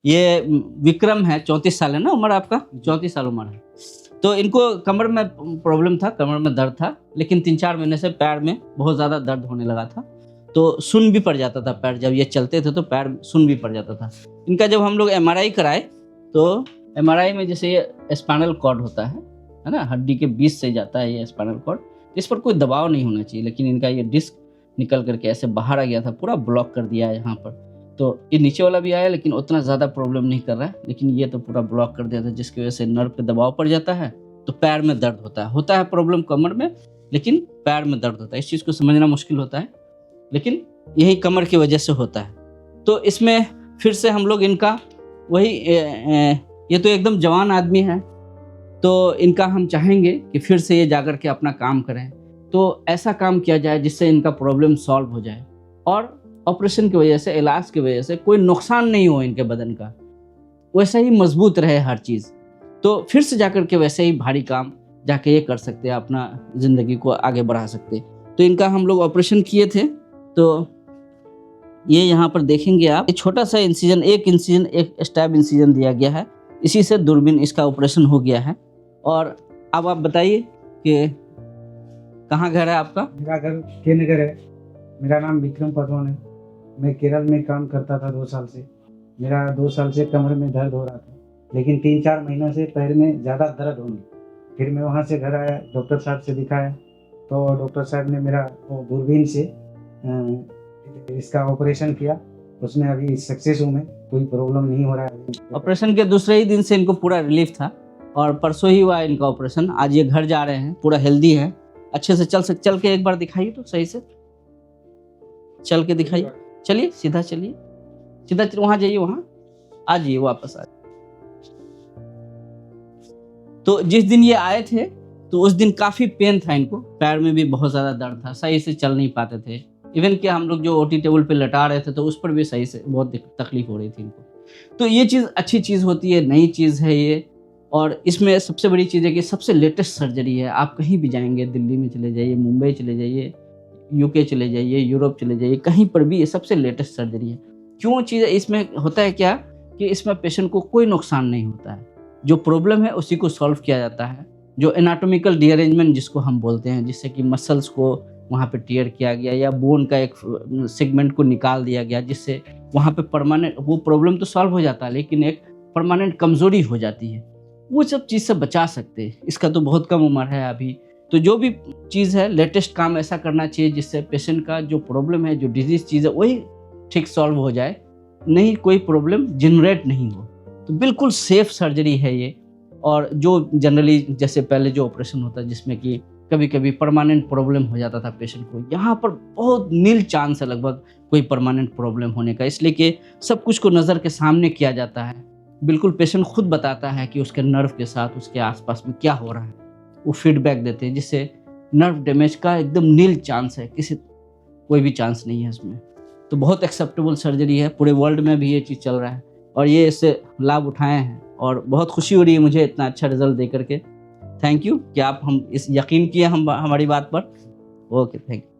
ये विक्रम है, 34 साल है ना उम्र आपका? 34 साल उम्र है। तो इनको कमर में प्रॉब्लम था, कमर में दर्द था, लेकिन 3-4 महीने से पैर में बहुत ज़्यादा दर्द होने लगा था। तो सुन्न भी पड़ जाता था पैर, जब ये चलते थे तो पैर सुन्न भी पड़ जाता था। इनका जब हम लोग एमआरआई कराए तो एमआरआई में जैसे ये स्पाइनल कॉर्ड होता है ना, हड्डी के बीच से जाता है ये स्पाइनल कॉर्ड, इस पर कोई दबाव नहीं होना चाहिए, लेकिन इनका ये डिस्क निकल करके ऐसे बाहर आ गया था, पूरा ब्लॉक कर दिया है यहाँ पर। तो ये नीचे वाला भी आया, लेकिन उतना ज़्यादा प्रॉब्लम नहीं कर रहा है, लेकिन ये तो पूरा ब्लॉक कर दिया था, जिसकी वजह से नर्व पे दबाव पड़ जाता है तो पैर में दर्द होता है प्रॉब्लम कमर में, लेकिन पैर में दर्द होता है। इस चीज़ को समझना मुश्किल होता है, लेकिन यही कमर की वजह से होता है। तो इसमें फिर से हम लोग इनका वही ये तो एकदम जवान आदमी है, तो इनका हम चाहेंगे कि फिर से ये जाकर के अपना काम करें, तो ऐसा काम किया जाए जिससे इनका प्रॉब्लम सॉल्व हो जाए और ऑपरेशन की वजह से, इलाज की वजह से कोई नुकसान नहीं हो इनके बदन का, वैसे ही मजबूत रहे हर चीज़। तो फिर से जाकर के वैसे ही भारी काम जाके ये कर सकते हैं, अपना ज़िंदगी को आगे बढ़ा सकते। तो इनका हम लोग ऑपरेशन किए थे, तो ये यहाँ पर देखेंगे आप, छोटा सा इंसिजन, एक स्टैब इंसिजन दिया गया है, इसी से दूरबीन इसका ऑपरेशन हो गया है। और अब आप बताइए कि कहाँ घर है आपका? मेरा घर के नगर है। मेरा नाम विक्रम पासवान है। मैं केरल में काम करता था 2 साल से। मेरा 2 साल से कमर में दर्द हो रहा था, लेकिन 3-4 महीनों से पैर में ज़्यादा दर्द होने। फिर मैं वहाँ से घर आया, डॉक्टर साहब से दिखाया, तो डॉक्टर साहब ने मेरा दूरबीन से इसका ऑपरेशन किया। उसमें अभी सक्सेस हूँ मैं, कोई प्रॉब्लम नहीं हो रहा है। ऑपरेशन के दूसरे ही दिन से इनको पूरा रिलीफ था और परसों ही हुआ इनका ऑपरेशन। आज ये घर जा रहे हैं, पूरा हेल्दी है, अच्छे से चल के एक बार दिखाइए तो सही से चल के दिखाइए। चलिए सीधा चलिए, सीधा वहाँ जाइए, वहाँ आ जाइए, वापस आ जाइए। तो जिस दिन ये आए थे तो उस दिन काफ़ी पेन था इनको, पैर में भी बहुत ज़्यादा दर्द था, सही से चल नहीं पाते थे। इवन कि हम लोग जो ओटी टेबल पे लटा रहे थे तो उस पर भी सही से बहुत तकलीफ हो रही थी इनको। तो ये चीज़ अच्छी चीज़ होती है, नई चीज़ है ये। और इसमें सबसे बड़ी चीज़ है कि सबसे लेटेस्ट सर्जरी है। आप कहीं भी जाएंगे, दिल्ली में चले जाइए, मुंबई चले जाइए, यूके चले जाइए, यूरोप चले जाइए, कहीं पर भी ये सबसे लेटेस्ट सर्जरी है। क्यों चीज़ इसमें होता है क्या कि इसमें पेशेंट को कोई नुकसान नहीं होता है, जो प्रॉब्लम है उसी को सॉल्व किया जाता है। जो एनाटॉमिकल रीअरेंजमेंट जिसको हम बोलते हैं, जिससे कि मसल्स को वहाँ पे टीयर किया गया या बोन का एक सेगमेंट को निकाल दिया गया, जिससे वहाँ पे परमानेंट वो प्रॉब्लम तो सॉल्व हो जाता है, लेकिन एक परमानेंट कमज़ोरी हो जाती है, वो सब चीज़ से बचा सकते हैं। इसका तो बहुत कम उम्र है अभी। तो जो भी चीज़ है, लेटेस्ट काम ऐसा करना चाहिए जिससे पेशेंट का जो प्रॉब्लम है, जो डिजीज़ चीज़ है, वही ठीक सॉल्व हो जाए, नहीं कोई प्रॉब्लम जनरेट नहीं हो। तो बिल्कुल सेफ सर्जरी है ये। और जो जनरली जैसे पहले जो ऑपरेशन होता है जिसमें कि कभी कभी परमानेंट प्रॉब्लम हो जाता था पेशेंट को, यहाँ पर बहुत नील चांस है लगभग कोई परमानेंट प्रॉब्लम होने का, इसलिए कि सब कुछ को नज़र के सामने किया जाता है। बिल्कुल पेशेंट खुद बताता है कि उसके नर्व के साथ उसके आसपास में क्या हो रहा है, वो फीडबैक देते हैं, जिससे नर्व डैमेज का एकदम नील चांस है, कोई भी चांस नहीं है इसमें। तो बहुत एक्सेप्टेबल सर्जरी है, पूरे वर्ल्ड में भी ये चीज़ चल रहा है और ये इससे लाभ उठाए हैं और बहुत खुशी हो रही है मुझे इतना अच्छा रिजल्ट दे करके। थैंक यू कि आप इस यकीन किए हमारी बात पर। Okay, thank you.